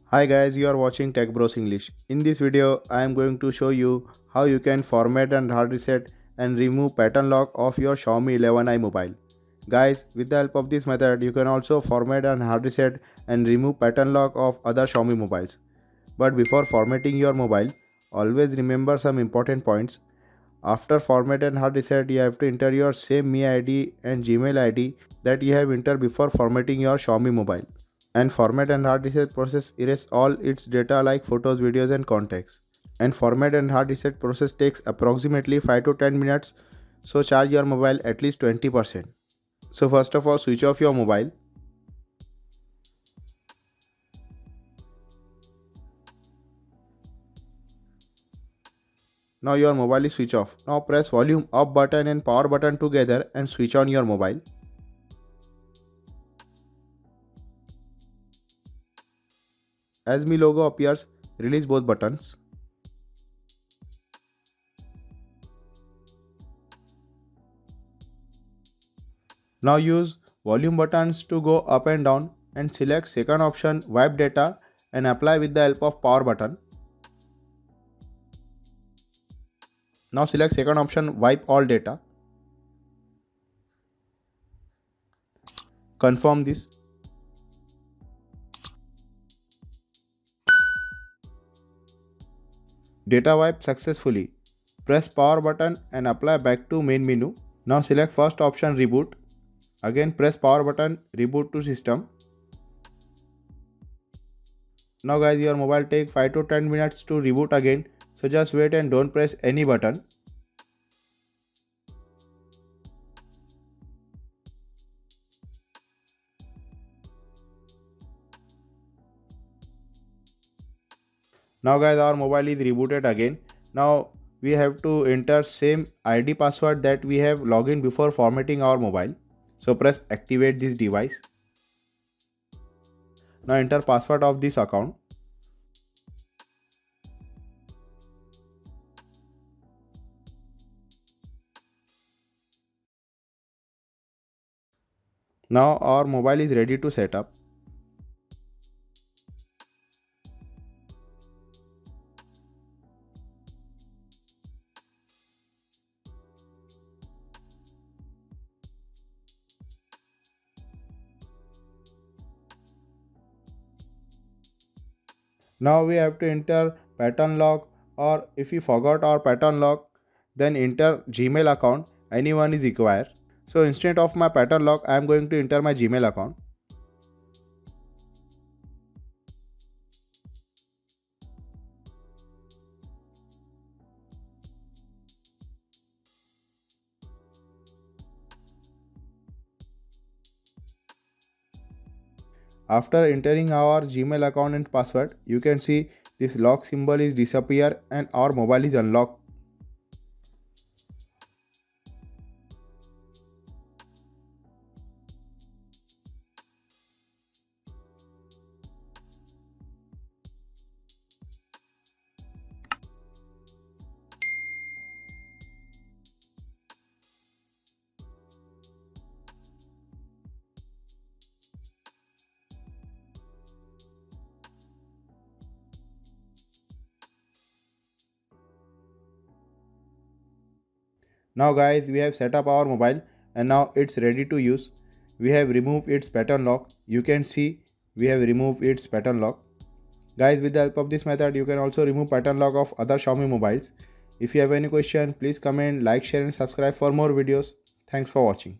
Hi guys, you are watching TechBros English. In this video, I am going to show you how you can format and hard reset and remove pattern lock of your Xiaomi 11i mobile. Guys, with the help of this method, you can also format and hard reset and remove pattern lock of other Xiaomi mobiles. But before formatting your mobile, always remember some important points. After format and hard reset, you have to enter your same Me ID and Gmail ID that you have entered before formatting your Xiaomi mobile. And format and hard reset process erase all its data like photos, videos and contacts. And format and hard reset process takes approximately 5 to 10 minutes, so charge your mobile at least 20%. So first of all, switch off your mobile. Now your mobile is switch off. Now press volume up button and power button together and switch on your mobile. As Mi logo appears, release both buttons. Now use volume buttons to go up and down and select second option wipe data and apply with the help of power button. Now select second option wipe all data. Confirm this. Data wipe successfully. Press power button and apply back to main menu. Now select first option reboot. Again press power button, reboot to system. Now guys, your mobile take 5 to 10 minutes to reboot again. So just wait and don't press any button. Now guys, our mobile is rebooted again. Now we have to enter same ID password that we have logged in before formatting our mobile. So press activate this device. Now enter password of this account. Now our mobile is ready to set up. Now we have to enter pattern lock, or if we forgot our pattern lock, then enter Gmail account. Anyone is required. So instead of my pattern lock, I am going to enter my Gmail account. After entering our Gmail account and password, you can see this lock symbol is disappear and our mobile is unlocked. Now guys, we have set up our mobile and now it's ready to use. We have removed its pattern lock. You can see we have removed its pattern lock. Guys, with the help of this method, you can also remove pattern lock of other Xiaomi mobiles. If you have any question, please comment, like, share and subscribe for more videos. Thanks for watching.